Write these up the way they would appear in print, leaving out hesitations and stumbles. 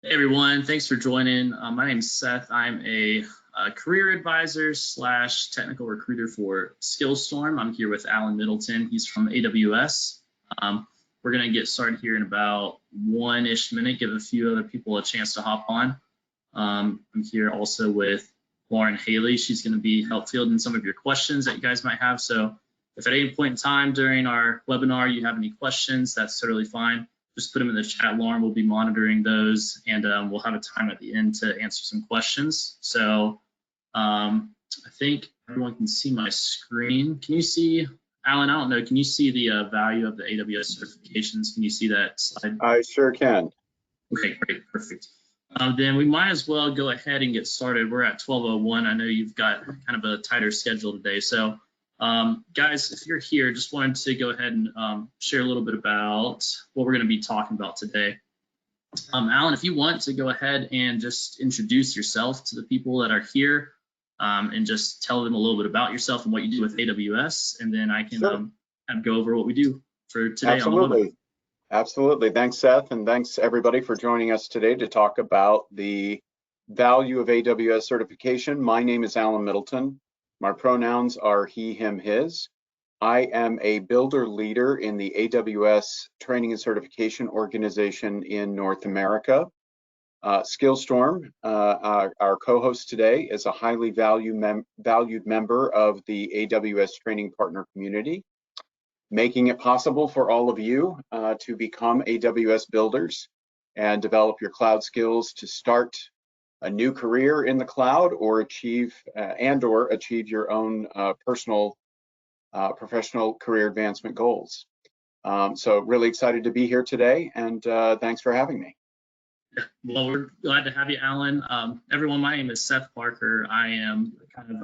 Hey everyone, thanks for joining. My name is Seth. I'm a career advisor slash technical recruiter for SkillStorm. I'm here with Alan Middleton. He's from AWS. We're going to get started here in about one-ish minute, give a few other people a chance to hop on. I'm here also with Lauren Haley. She's going to be help fielding some of your questions that you guys might have. So if at any point in time during our webinar you have any questions, that's totally fine. Just put them in the chat. Lauren will be monitoring those, and we'll have a time at the end to answer some questions. So I think everyone can see my screen. Can you see, Alan, I don't know, can you see the value of the AWS certifications? Can you see that slide? I sure can. Okay, great, perfect. Then we might as well go ahead and get started. We're at 12:01. I know you've got kind of a tighter schedule today. So guys, if you're here, just wanted to go ahead and share a little bit about what we're going to be talking about today. Alan, if you want to go ahead and just introduce yourself to the people that are here and just tell them a little bit about yourself and what you do with AWS, and then I can kind of go over what we do for today. Absolutely. Absolutely. Thanks, Seth, and thanks everybody for joining us today to talk about the value of AWS certification. My name is Alan Middleton. My pronouns are he, him, his. I am a builder leader in the AWS training and certification organization in North America. SkillStorm, our co-host today, is a highly valued member of the AWS training partner community, making it possible for all of you to become AWS builders and develop your cloud skills to start a new career in the cloud or achieve your own personal professional career advancement goals. So really excited to be here today, and thanks for having me. Well, we're glad to have you, Alan. Everyone, my name is Seth Parker. I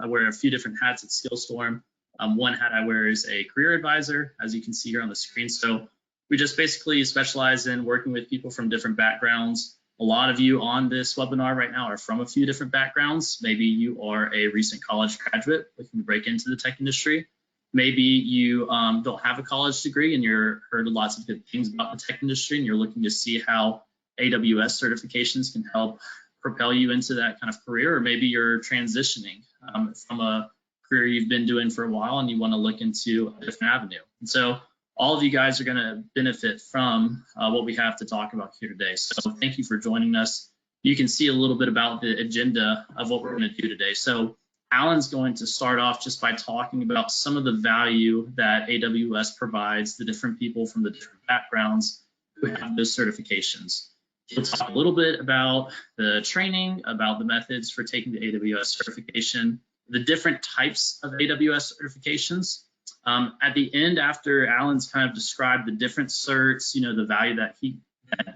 wear a few different hats at SkillStorm. One hat I wear is a career advisor, as you can see here on the screen. So we just basically specialize in working with people from different backgrounds. A lot of you on this webinar right now are from a few different backgrounds. Maybe you are a recent college graduate looking to break into the tech industry. Maybe you don't have a college degree and you've heard lots of good things about the tech industry and you're looking to see how AWS certifications can help propel you into that kind of career. Or maybe you're transitioning from a career you've been doing for a while and you want to look into a different avenue. And so all of you guys are going to benefit from what we have to talk about here today. So thank you for joining us. You can see a little bit about the agenda of what we're going to do today. So Alan's going to start off just by talking about some of the value that AWS provides the different people from the different backgrounds who have those certifications. He'll talk a little bit about the training, about the methods for taking the AWS certification, the different types of AWS certifications. At the end, after Alan's kind of described the different certs, the value that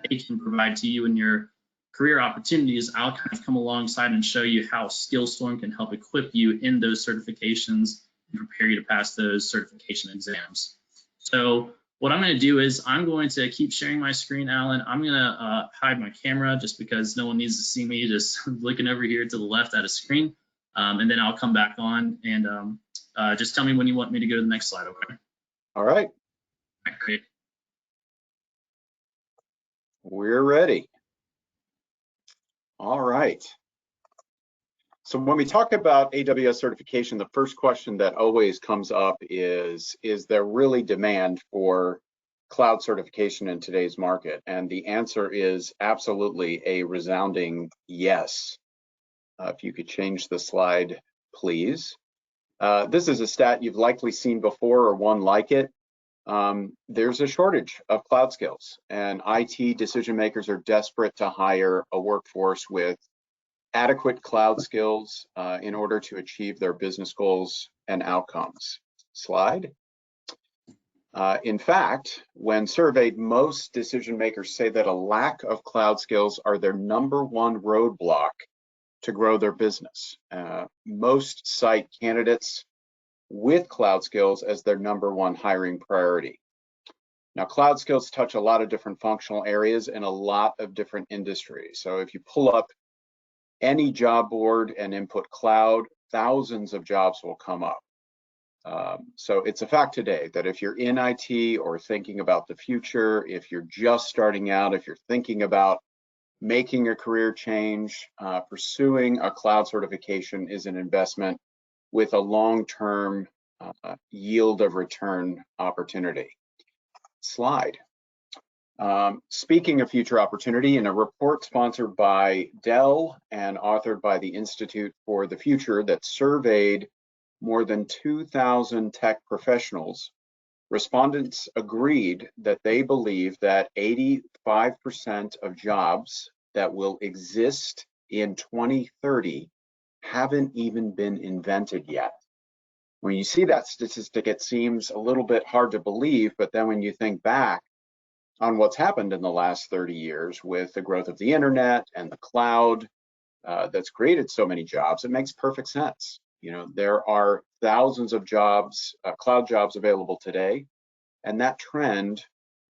they can provide to you in your career opportunities, I'll kind of come alongside and show you how SkillStorm can help equip you in those certifications and prepare you to pass those certification exams. So what I'm going to do is I'm going to keep sharing my screen, Alan. I'm going to hide my camera just because no one needs to see me just looking over here to the left at a screen. And then I'll come back on and just tell me when you want me to go to the next slide, okay? All right. All right, great. We're ready. All right. So when we talk about AWS certification, the first question that always comes up is there really demand for cloud certification in today's market? And the answer is absolutely a resounding yes. If you could change the slide, please. This is a stat you've likely seen before or one like it. There's a shortage of cloud skills, and IT decision makers are desperate to hire a workforce with adequate cloud skills in order to achieve their business goals and outcomes. Slide. In fact, when surveyed, most decision makers say that a lack of cloud skills are their #1 roadblock to grow their business. Most cite candidates with cloud skills as their #1 hiring priority. Now, cloud skills touch a lot of different functional areas in a lot of different industries. So if you pull up any job board and input cloud, thousands of jobs will come up. So it's a fact today that if you're in IT or thinking about the future, if you're just starting out, if you're thinking about making a career change, pursuing a cloud certification is an investment with a long-term yield of return opportunity. Slide. Speaking of future opportunity, in a report sponsored by Dell and authored by the Institute for the Future that surveyed more than 2,000 tech professionals, respondents agreed that they believe that 85% of jobs that will exist in 2030 haven't even been invented yet. When you see that statistic, it seems a little bit hard to believe, but then when you think back on what's happened in the last 30 years with the growth of the internet and the cloud that's created so many jobs, it makes perfect sense. You know, there are thousands of jobs, cloud jobs available today, and that trend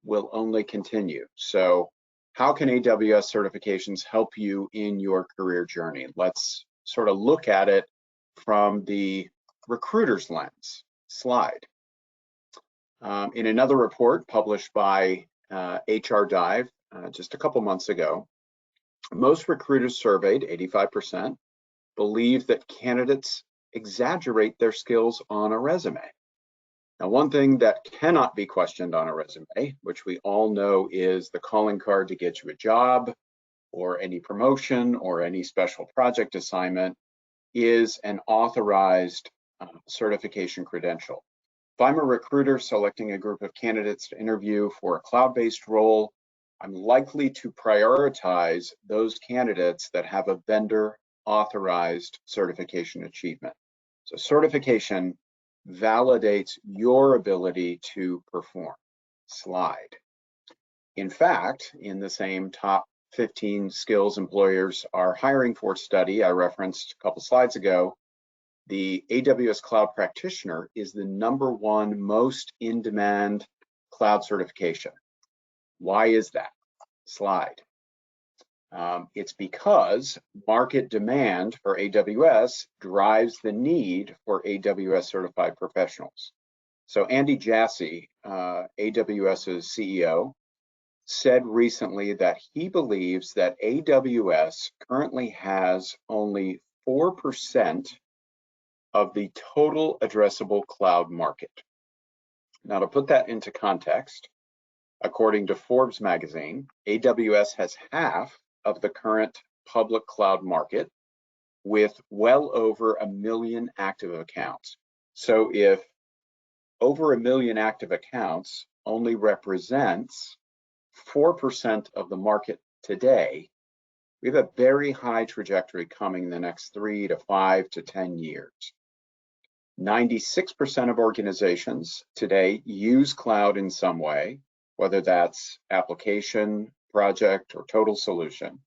will only continue. So how can AWS certifications help you in your career journey? Let's sort of look at it from the recruiter's lens. Slide. In another report published by HR Dive just a couple months ago, most recruiters surveyed, 85%, believe that candidates exaggerate their skills on a resume. Now, one thing that cannot be questioned on a resume, which we all know is the calling card to get you a job or any promotion or any special project assignment, is an authorized certification credential. If I'm a recruiter selecting a group of candidates to interview for a cloud-based role, I'm likely to prioritize those candidates that have a vendor authorized certification achievement. So certification validates your ability to perform. Slide. In fact, in the same top 15 skills employers are hiring for study I referenced a couple slides ago, the AWS Cloud Practitioner is the #1 most in-demand cloud certification. Why is that? Slide. It's because market demand for AWS drives the need for AWS certified professionals. So Andy Jassy, AWS's CEO, said recently that he believes that AWS currently has only 4% of the total addressable cloud market. Now, to put that into context, according to Forbes magazine, AWS has half of the current public cloud market with well over 1 million active accounts. So if over 1 million active accounts only represents 4% of the market today, we have a very high trajectory coming in the next 3 to 5 to 10 years. 96% of organizations today use cloud in some way, whether that's application, project, or total solution.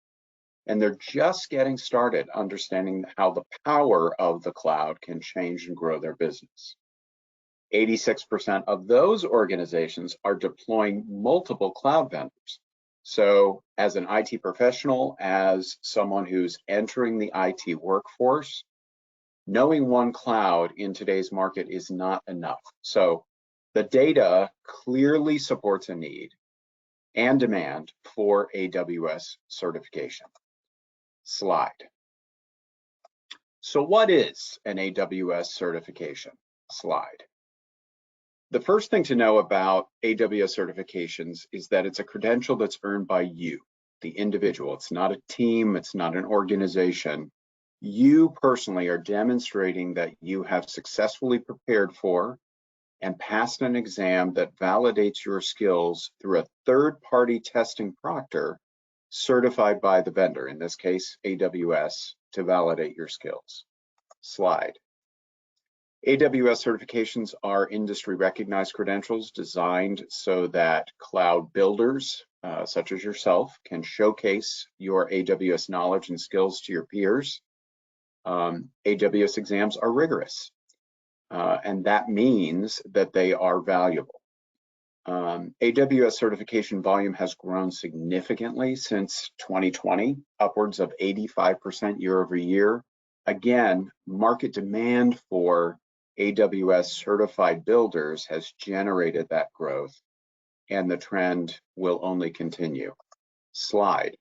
And they're just getting started understanding how the power of the cloud can change and grow their business. 86% of those organizations are deploying multiple cloud vendors. So as an IT professional, as someone who's entering the IT workforce, knowing one cloud in today's market is not enough. So the data clearly supports a need and demand for AWS certification. Slide. So what is an AWS certification? Slide. The first thing to know about AWS certifications is that it's a credential that's earned by you, the individual. It's not a team, it's not an organization. You personally are demonstrating that you have successfully prepared for and passed an exam that validates your skills through a third-party testing proctor certified by the vendor, in this case, AWS, to validate your skills. Slide. AWS certifications are industry recognized credentials designed so that cloud builders, such as yourself, can showcase your AWS knowledge and skills to your peers. AWS exams are rigorous, and that means that they are valuable. AWS certification volume has grown significantly since 2020, upwards of 85% year over year. Again, market demand for AWS certified builders has generated that growth, and the trend will only continue. Slide.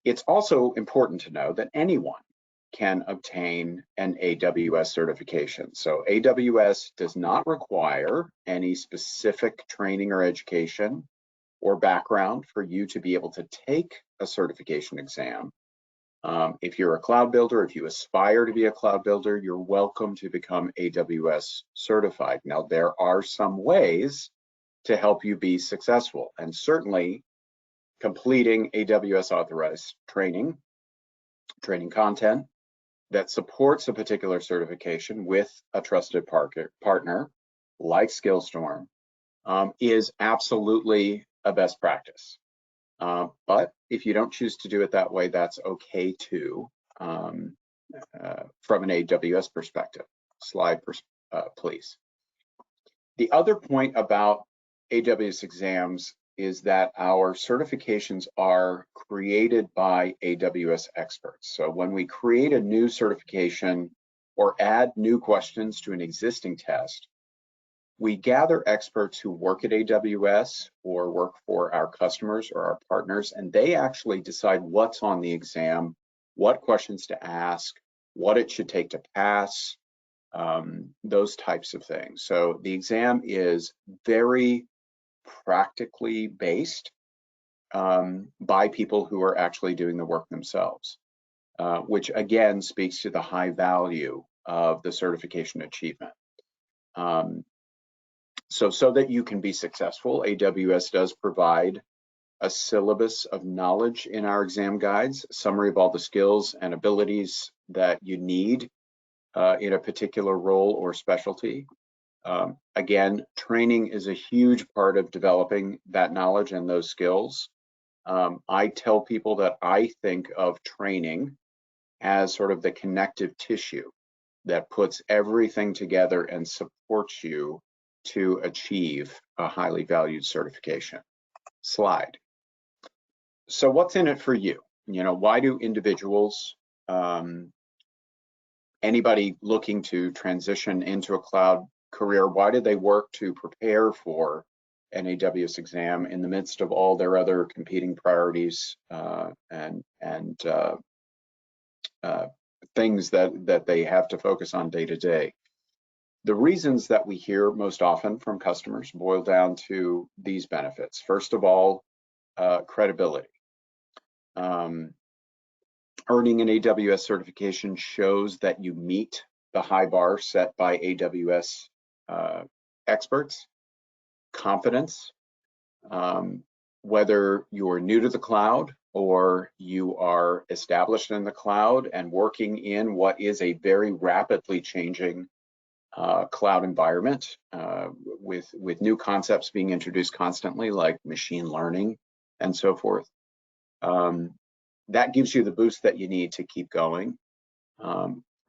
It's also important to know that anyone can obtain an AWS certification. So AWS does not require any specific training or education or background for you to be able to take a certification exam. If you're a cloud builder, if you aspire to be a cloud builder, you're welcome to become AWS certified. Now, there are some ways to help you be successful, and certainly completing AWS authorized training content that supports a particular certification with a trusted partner like SkillStorm is absolutely a best practice. But if you don't choose to do it that way, that's okay too, from an AWS perspective. Slide, please. The other point about AWS exams is that our certifications are created by AWS experts. So when we create a new certification or add new questions to an existing test, we gather experts who work at AWS or work for our customers or our partners, and they actually decide what's on the exam, what questions to ask, what it should take to pass, those types of things. So the exam is very practically based by people who are actually doing the work themselves, which again speaks to the high value of the certification achievement. So that you can be successful, AWS does provide a syllabus of knowledge in our exam guides, summary of all the skills and abilities that you need in a particular role or specialty. Again, training is a huge part of developing that knowledge and those skills. I tell people that I think of training as sort of the connective tissue that puts everything together and supports you to achieve a highly valued certification. Slide. So what's in it for you? You know, why do individuals, anybody looking to transition into a cloud career, why do they work to prepare for an AWS exam in the midst of all their other competing priorities and things that they have to focus on day to day? The reasons that we hear most often from customers boil down to these benefits. First of all, credibility. Earning an AWS certification shows that you meet the high bar set by AWS experts. Confidence, whether you're new to the cloud or you are established in the cloud and working in what is a very rapidly changing cloud environment with new concepts being introduced constantly, like machine learning and so forth. That gives you the boost that you need to keep going.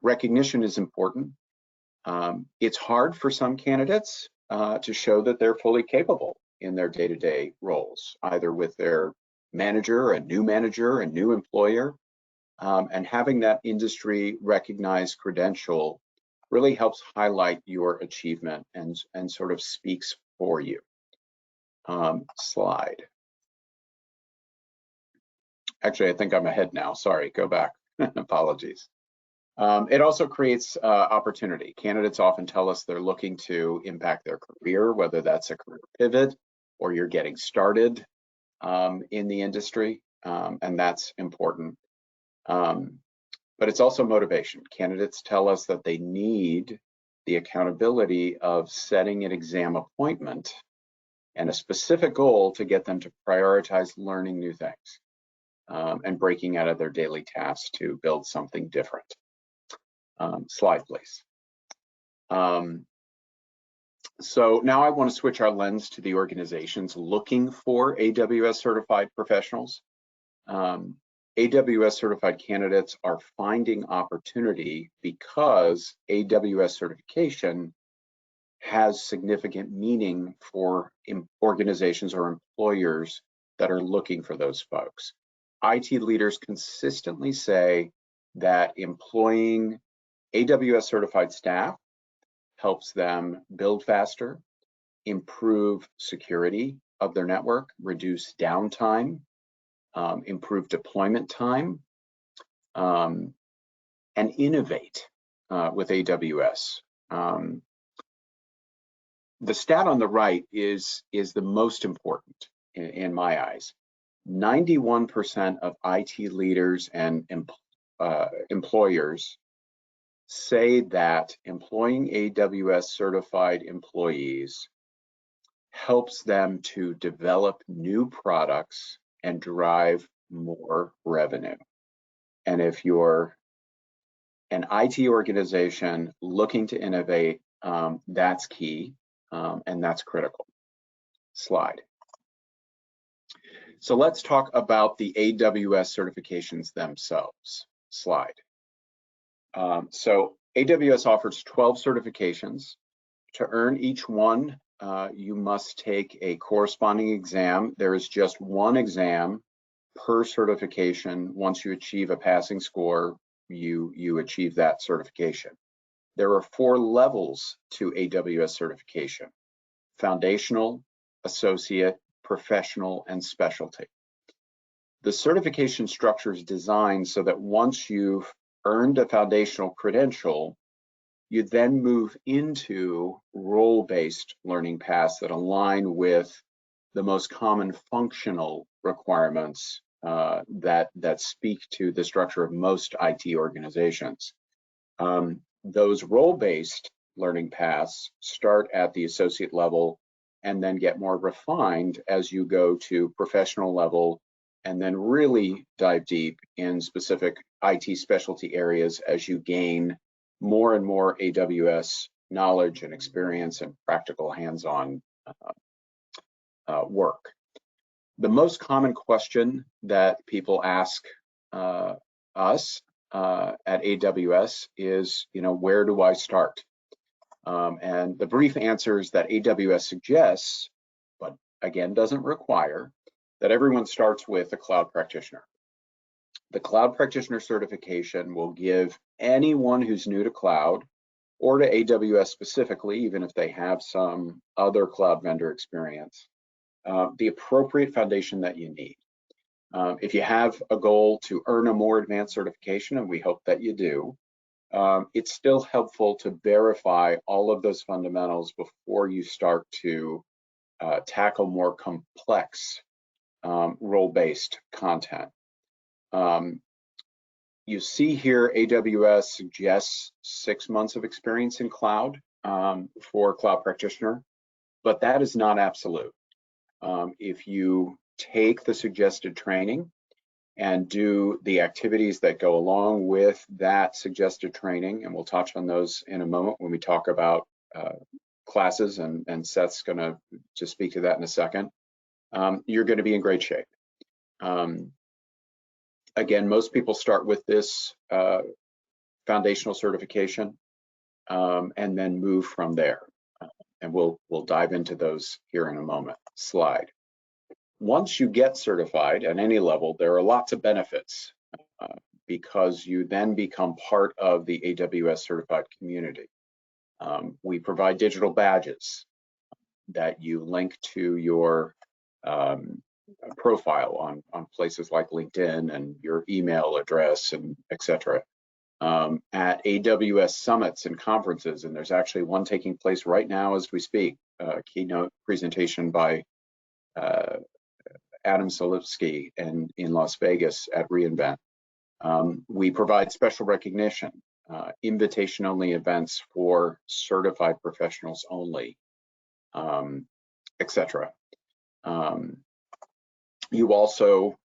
Recognition is important. It's hard for some candidates to show that they're fully capable in their day-to-day roles, either with their manager, a new employer, and having that industry recognized credential really helps highlight your achievement and sort of speaks for you. Slide. Actually, I think I'm ahead now. Sorry, go back. Apologies. It also creates opportunity. Candidates often tell us they're looking to impact their career, whether that's a career pivot or you're getting started in the industry, and that's important. But it's also motivation. Candidates tell us that they need the accountability of setting an exam appointment and a specific goal to get them to prioritize learning new things and breaking out of their daily tasks to build something different. Slide, please. So now I want to switch our lens to the organizations looking for AWS certified professionals. AWS certified candidates are finding opportunity because AWS certification has significant meaning for organizations or employers that are looking for those folks. IT leaders consistently say that employing AWS certified staff helps them build faster, improve security of their network, reduce downtime, improve deployment time, and innovate with AWS. The stat on the right is the most important in my eyes. 91% of IT leaders and employers say that employing AWS certified employees helps them to develop new products and drive more revenue. And if you're an IT organization looking to innovate, that's key, and that's critical. Slide. So let's talk about the AWS certifications themselves. Slide. So AWS offers 12 certifications. To earn each one, you must take a corresponding exam. There is just one exam per certification. Once you achieve a passing score, you achieve that certification. There are 4 levels to AWS certification: foundational, associate, professional, and specialty. The certification structure is designed so that once you've earned a foundational credential, you then move into role-based learning paths that align with the most common functional requirements that speak to the structure of most IT organizations. Those role-based learning paths start at the associate level and then get more refined as you go to professional level, and then really dive deep in specific IT specialty areas as you gain more and more AWS knowledge and experience and practical hands-on work. The most common question that people ask us at AWS is, where do I start? And the brief answer is that AWS suggests, but again doesn't require, that everyone starts with a cloud practitioner. The cloud practitioner certification will give anyone who's new to cloud, or to AWS specifically, even if they have some other cloud vendor experience, the appropriate foundation that you need. If you have a goal to earn a more advanced certification, and we hope that you do, it's still helpful to verify all of those fundamentals before you start to tackle more complex role-based content. You see here, AWS suggests 6 months of experience in cloud for cloud practitioner, but that is not absolute. If you take the suggested training and do the activities that go along with that suggested training, and we'll touch on those in a moment when we talk about classes, and Seth's going to just speak to that in a second, you're going to be in great shape. Again, most people start with this foundational certification and then move from there. And we'll dive into those here in a moment. Slide. Once you get certified at any level, there are lots of benefits because you then become part of the AWS certified community. We provide digital badges that you link to your profile on places like LinkedIn and your email address and etc. At AWS summits and conferences, and there's actually one taking place right now as we speak, a keynote presentation by Adam Solipsky in Las Vegas at reInvent. We provide special recognition, invitation-only events for certified professionals only, etc. You also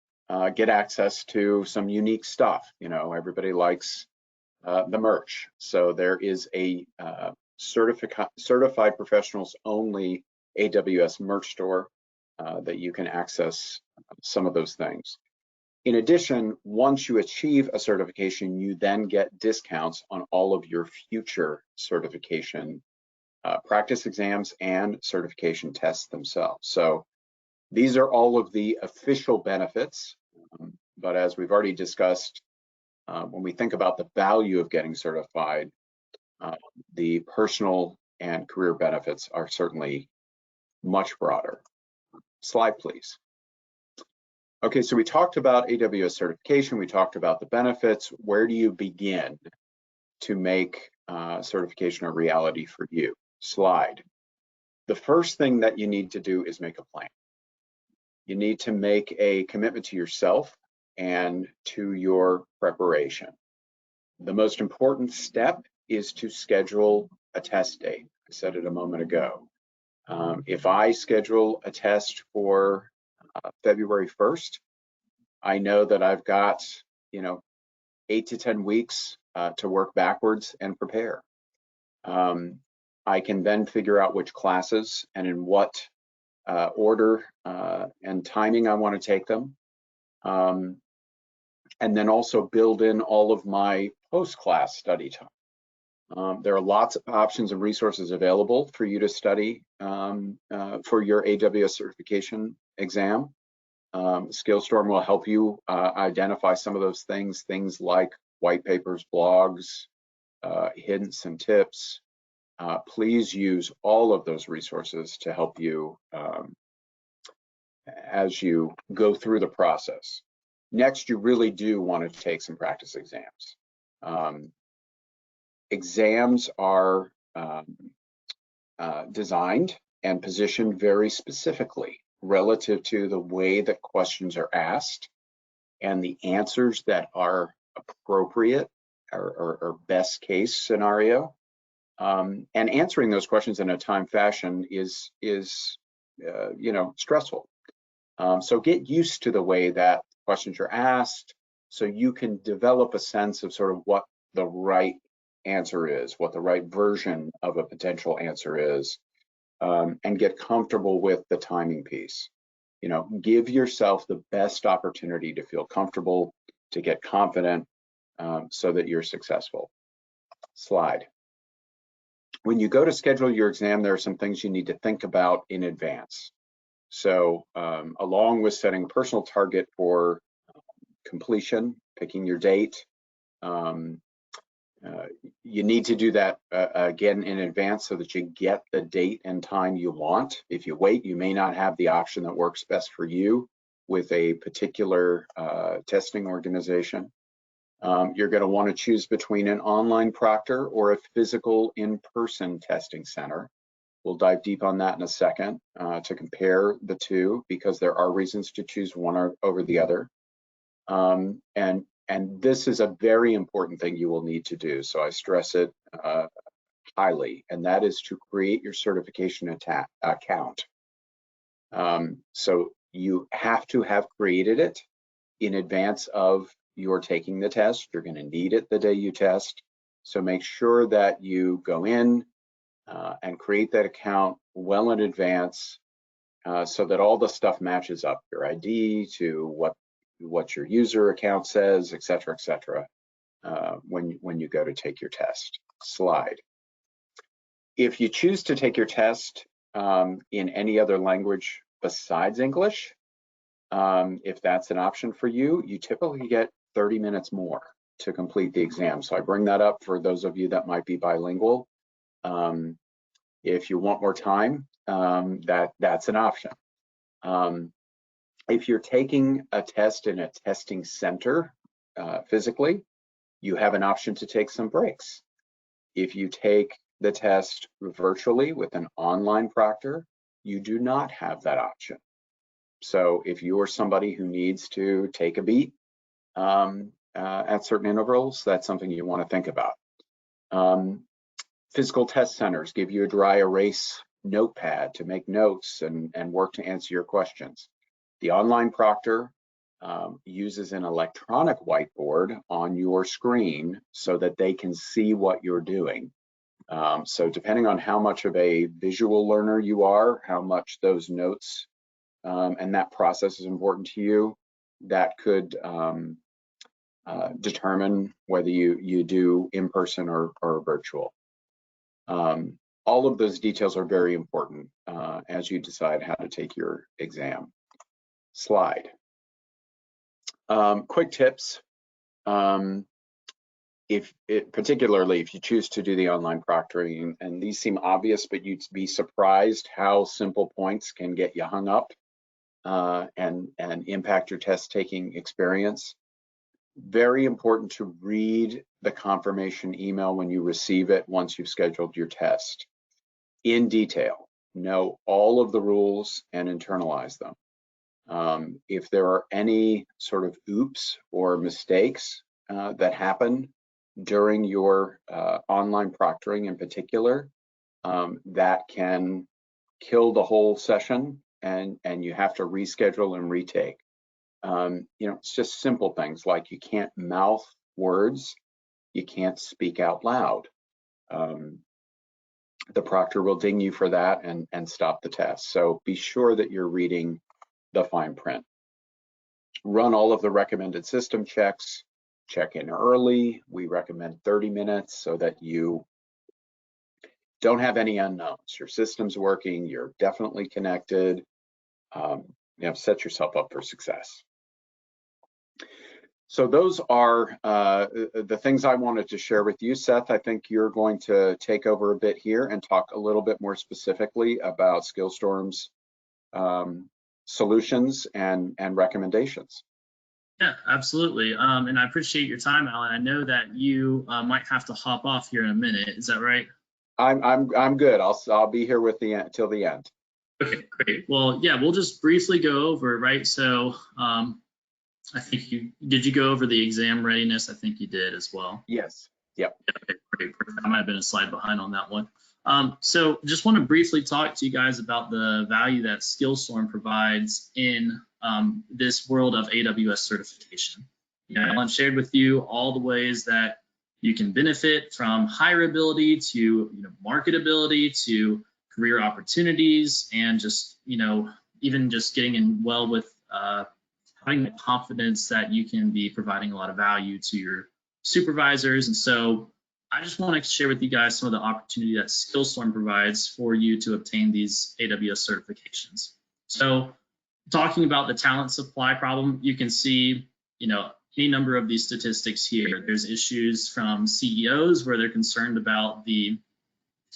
get access to some unique stuff. Everybody likes the merch. So there is a certified professionals only AWS merch store that you can access some of those things. In addition, once you achieve a certification, you then get discounts on all of your future certification practice exams and certification tests themselves. So these are all of the official benefits, but as we've already discussed, when we think about the value of getting certified, the personal and career benefits are certainly much broader. Slide, please. Okay, so we talked about AWS certification, we talked about the benefits. Where do you begin to make certification a reality for you? Slide. The first thing that you need to do is make a plan. You need to make a commitment to yourself and to your preparation. The most important step is to schedule a test date. I said it a moment ago. If I schedule a test for February 1st, I know that I've got, 8 to 10 weeks to work backwards and prepare. I can then figure out which classes and in what order and timing I want to take them. And then also build in all of my post-class study time. There are lots of options and resources available for you to study for your AWS certification exam. SkillStorm will help you identify some of those things like white papers, blogs, hints and tips. Please use all of those resources to help you as you go through the process. Next, you really do want to take some practice exams. Exams are designed and positioned very specifically relative to the way that questions are asked and the answers that are appropriate or best case scenario. And answering those questions in a time fashion is stressful. So get used to the way that questions are asked so you can develop a sense of sort of what the right answer is, what the right version of a potential answer is, and get comfortable with the timing piece. Give yourself the best opportunity to feel comfortable, to get confident, so that you're successful. Slide. When you go to schedule your exam, there are some things you need to think about in advance. So along with setting a personal target for completion, picking your date, you need to do that again in advance so that you get the date and time you want. If you wait, you may not have the option that works best for you with a particular testing organization. You're going to want to choose between an online proctor or a physical in-person testing center. We'll dive deep on that in a second to compare the two, because there are reasons to choose one over the other. And this is a very important thing you will need to do, so I stress it highly, and that is to create your certification account. So you have to have created it in advance of your taking the test. You're going to need it the day you test, so make sure that you go in and create that account well in advance so that all the stuff matches up, your ID to what your user account says, et cetera, when you go to take your test. Slide. If you choose to take your test in any other language besides English, if that's an option for you, you typically get 30 minutes more to complete the exam. So I bring that up for those of you that might be bilingual. If you want more time, that's an option. If you're taking a test in a testing center physically, you have an option to take some breaks. If you take the test virtually with an online proctor, you do not have that option. So if you are somebody who needs to take a beat at certain intervals, that's something you want to think about. Physical test centers give you a dry erase notepad to make notes and work to answer your questions. The online proctor uses an electronic whiteboard on your screen so that they can see what you're doing. So depending on how much of a visual learner you are, how much those notes and that process is important to you, that could determine whether you do in person or virtual. All of those details are very important as you decide how to take your exam. Slide. Quick tips. Particularly if you choose to do the online proctoring, and these seem obvious, but you'd be surprised how simple points can get you hung up. and impact your test taking experience. Very important to read the confirmation email when you receive it once you've scheduled your test in detail. Know all of the rules and internalize them. If there are any sort of oops or mistakes that happen during your online proctoring in particular, that can kill the whole session, and you have to reschedule and retake. It's just simple things like you can't mouth words, you can't speak out loud. The proctor will ding you for that and stop the test. So be sure that you're reading the fine print. Run all of the recommended system checks, check in early. We recommend 30 minutes so that you don't have any unknowns. Your system's working, you're definitely connected. Set yourself up for success. So those are the things I wanted to share with you. Seth, I think you're going to take over a bit here and talk a little bit more specifically about SkillStorm's solutions and recommendations. Yeah, absolutely. And I appreciate your time, Alan. I know that you might have to hop off here in a minute. Is that right? I'm good. I'll be here with till the end. Okay, great. Well, yeah, we'll just briefly go over, right? So I think did you go over the exam readiness? I think you did as well. Yes. Yep. Okay, great. I might have been a slide behind on that one. So just want to briefly talk to you guys about the value that SkillStorm provides in this world of AWS certification. Alan shared with you all the ways that you can benefit from hireability to marketability to career opportunities, and just even just getting in well with having the confidence that you can be providing a lot of value to your supervisors. And so I just want to share with you guys some of the opportunity that SkillStorm provides for you to obtain these AWS certifications. So talking about the talent supply problem, you can see, any number of these statistics here. There's issues from CEOs where they're concerned about the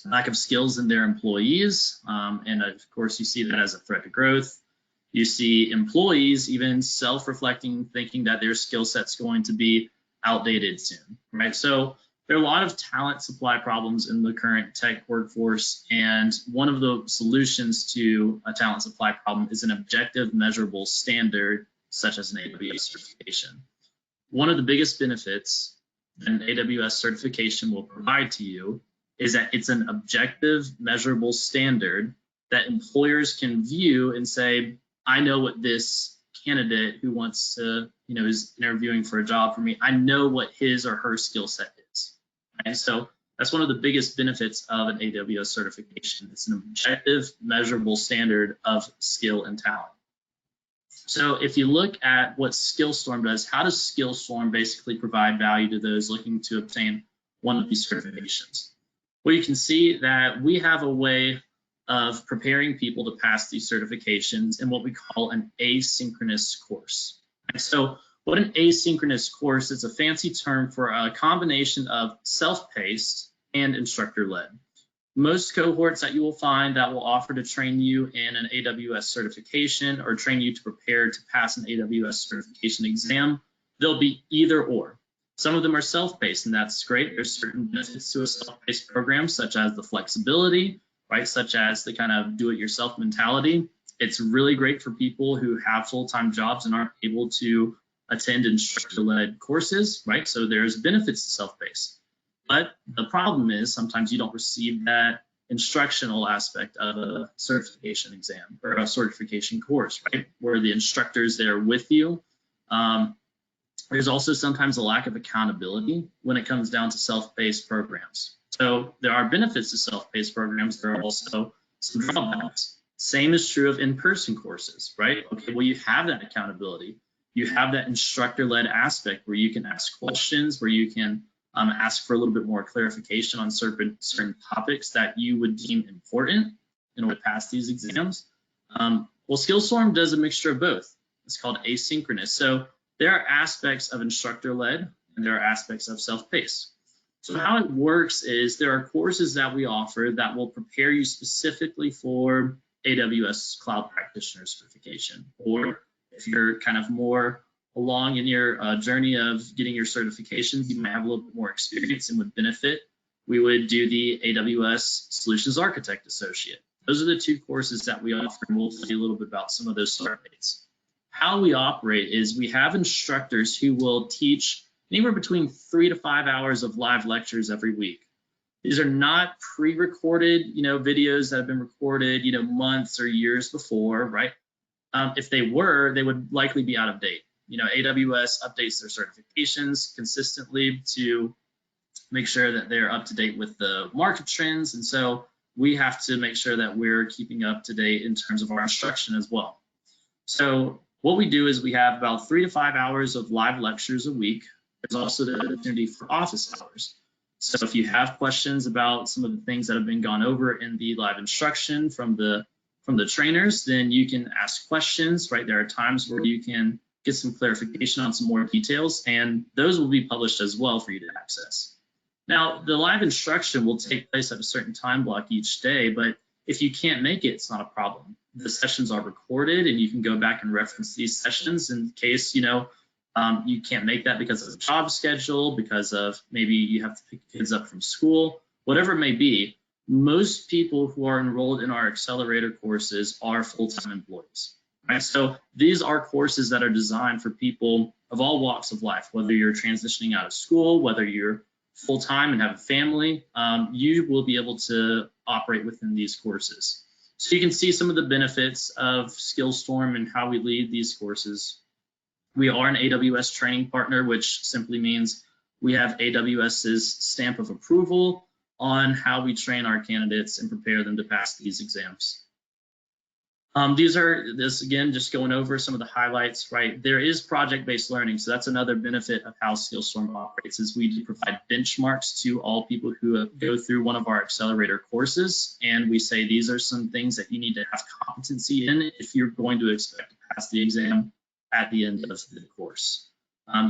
lack of skills in their employees. And of course, you see that as a threat to growth. You see employees even self-reflecting, thinking that their skill set's going to be outdated soon, right? So there are a lot of talent supply problems in the current tech workforce, and one of the solutions to a talent supply problem is an objective, measurable standard, such as an AWS certification. One of the biggest benefits an AWS certification will provide to you is that it's an objective, measurable standard that employers can view and say, I know what this candidate who wants to, is interviewing for a job for me, I know what his or her skill set is. And so that's one of the biggest benefits of an AWS certification. It's an objective, measurable standard of skill and talent. So if you look at what SkillStorm does, how does SkillStorm basically provide value to those looking to obtain one of these certifications? Well, you can see that we have a way of preparing people to pass these certifications in what we call an asynchronous course. And so what an asynchronous course is, a fancy term for a combination of self-paced and instructor-led. Most cohorts that you will find that will offer to train you in an AWS certification or train you to prepare to pass an AWS certification exam, they'll be either or. Some of them are self-paced, and that's great. There's certain benefits to a self-paced program, such as the flexibility, right? Such as the kind of do-it-yourself mentality. It's really great for people who have full-time jobs and aren't able to attend instructor-led courses, right? So there's benefits to self-paced. But the problem is sometimes you don't receive that instructional aspect of a certification exam or a certification course, right? Where the instructor's there with you. There's also sometimes a lack of accountability when it comes down to self-paced programs. So there are benefits to self-paced programs. There are also some drawbacks. Same is true of in-person courses, right? Okay, well, you have that accountability. You have that instructor-led aspect where you can ask questions, where you can ask for a little bit more clarification on certain topics that you would deem important in order to pass these exams. Well, SkillStorm does a mixture of both. It's called asynchronous. So there are aspects of instructor-led and there are aspects of self-paced. So how it works is there are courses that we offer that will prepare you specifically for AWS Cloud Practitioner certification. Or if you're kind of more along in your journey of getting your certifications, you might have a little bit more experience and would benefit, we would do the AWS Solutions Architect Associate. Those are the two courses that we offer, and we'll tell you a little bit about some of those start dates. How we operate is we have instructors who will teach anywhere between 3 to 5 hours of live lectures every week. These are not pre-recorded, videos that have been recorded, months or years before, right? If they were, they would likely be out of date. AWS updates their certifications consistently to make sure that they're up to date with the market trends. And so we have to make sure that we're keeping up to date in terms of our instruction as well. So what we do is we have about 3 to 5 hours of live lectures a week. There's also the opportunity for office hours. So if you have questions about some of the things that have been gone over in the live instruction from the trainers, then you can ask questions, right? There are times where you can get some clarification on some more details, and those will be published as well for you to access. Now, the live instruction will take place at a certain time block each day, but if you can't make it, it's not a problem. The sessions are recorded, and you can go back and reference these sessions in case, you can't make that because of a job schedule, because of maybe you have to pick kids up from school, whatever it may be. Most people who are enrolled in our accelerator courses are full-time employees, right? So these are courses that are designed for people of all walks of life, whether you're transitioning out of school, whether you're full-time and have a family, you will be able to operate within these courses. So you can see some of the benefits of SkillStorm and how we lead these courses. We are an AWS training partner, which simply means we have AWS's stamp of approval on how we train our candidates and prepare them to pass these exams. This again, just going over some of the highlights, right? There is project-based learning, so that's another benefit of how SkillStorm operates, is we do provide benchmarks to all people who go through one of our accelerator courses, and we say these are some things that you need to have competency in if you're going to expect to pass the exam at the end of the course.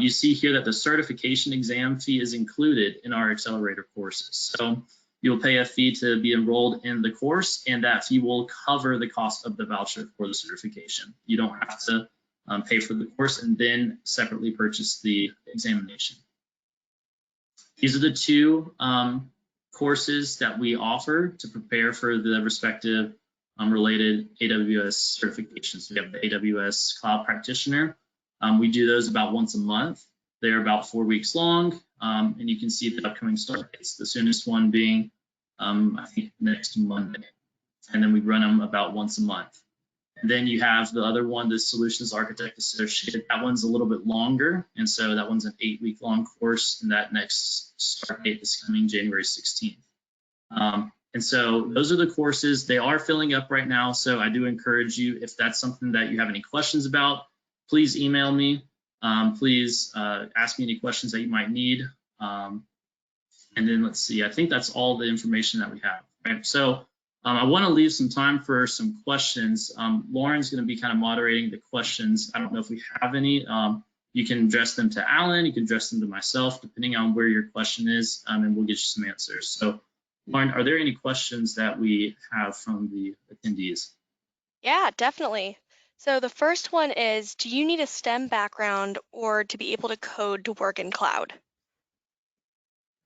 You see here that the certification exam fee is included in our accelerator courses. So you'll pay a fee to be enrolled in the course, and that fee will cover the cost of the voucher for the certification. You don't have to pay for the course and then separately purchase the examination. These are the two courses that we offer to prepare for the respective related AWS certifications. We have the AWS Cloud Practitioner. We do those about once a month. They're about 4 weeks long, and you can see the upcoming start dates, the soonest one being, I think, next Monday. And then we run them about once a month. And then you have the other one, the Solutions Architect Associate. That one's a little bit longer, and so that one's an 8-week-long course, and that next start date is coming January 16th. And so those are the courses. They are filling up right now, so I do encourage you, if that's something that you have any questions about, please email me. Please ask me any questions that you might need. And then let's see, I think that's all the information that we have, right? So I want to leave some time for some questions. Lauren's going to be kind of moderating the questions. I don't know if we have any. You can address them to Alan, you can address them to myself, depending on where your question is, and we'll get you some answers. So Lauren, are there any questions that we have from the attendees? Yeah, definitely. So the first one is, do you need a STEM background or to be able to code to work in cloud?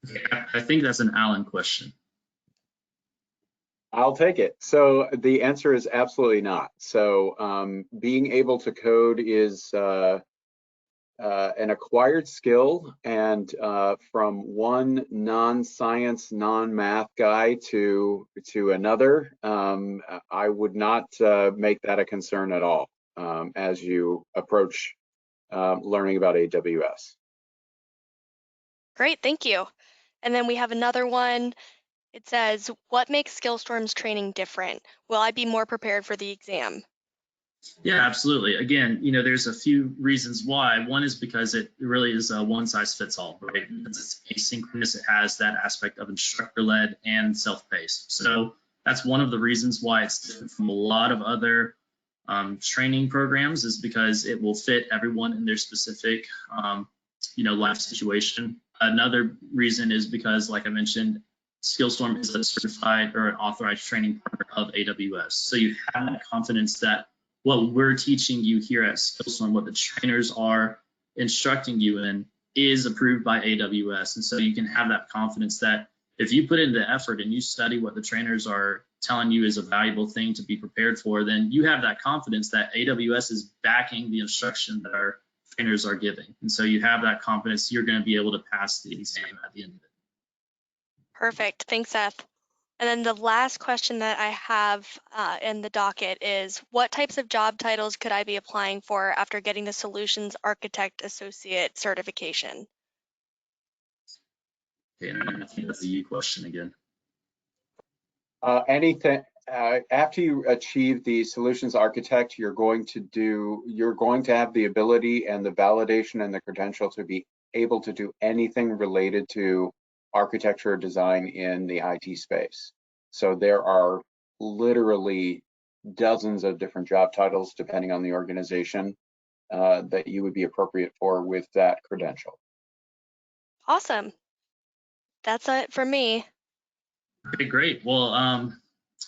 Okay, I think that's an Alan question. I'll take it. So the answer is absolutely not. So being able to code is an acquired skill, and from one non-science, non-math guy to another, I would not make that a concern at all as you approach learning about AWS. Great, thank you. And then we have another one. It says, what makes SkillStorm's training different? Will I be more prepared for the exam? Yeah, absolutely. Again, there's a few reasons why. One is because it really is a one-size-fits-all, right? Because it's asynchronous, it has that aspect of instructor-led and self-paced. So that's one of the reasons why it's different from a lot of other training programs, is because it will fit everyone in their specific, life situation. Another reason is because, like I mentioned, SkillStorm is a certified or an authorized training partner of AWS. So you have that confidence that what we're teaching you here at SkillStorm, what the trainers are instructing you in, is approved by AWS. And so you can have that confidence that if you put in the effort and you study what the trainers are telling you is a valuable thing to be prepared for, then you have that confidence that AWS is backing the instruction that our trainers are giving. And so you have that confidence you're going to be able to pass the exam at the end of it. Perfect. Thanks, Seth. And then the last question that I have in the docket is, what types of job titles could I be applying for after getting the Solutions Architect Associate certification? Okay, and I think that's a you question again. Anything after you achieve the solutions architect, you're going to have the ability and the validation and the credential to be able to do anything related to architecture or design in the IT space. So there are literally dozens of different job titles depending on the organization that you would be appropriate for with that credential. Awesome. That's it for me. Okay, great. Well,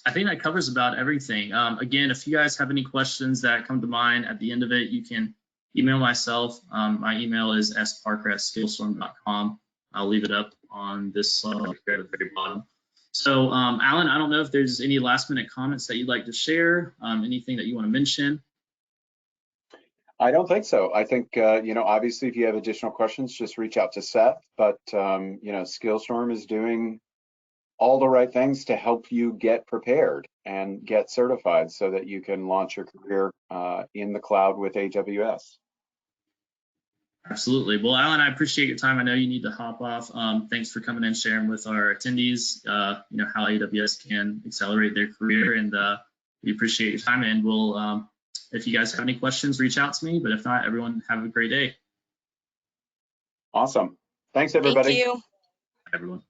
I think that covers about everything. Again, if you guys have any questions that come to mind at the end of it, you can email myself. My email is sparker@skillstorm.com. I'll leave it up on this slide here at the very bottom. So, Alan, I don't know if there's any last-minute comments that you'd like to share, anything that you want to mention. I don't think so. I think, obviously if you have additional questions, just reach out to Seth, but, SkillStorm is doing all the right things to help you get prepared and get certified so that you can launch your career in the cloud with AWS. Absolutely. Well, Alan, I appreciate your time. I know you need to hop off. Thanks for coming and sharing with our attendees, how AWS can accelerate their career, and we appreciate your time. And we'll, if you guys have any questions, reach out to me. But if not, everyone have a great day. Awesome. Thanks, everybody. Thank you. Everyone.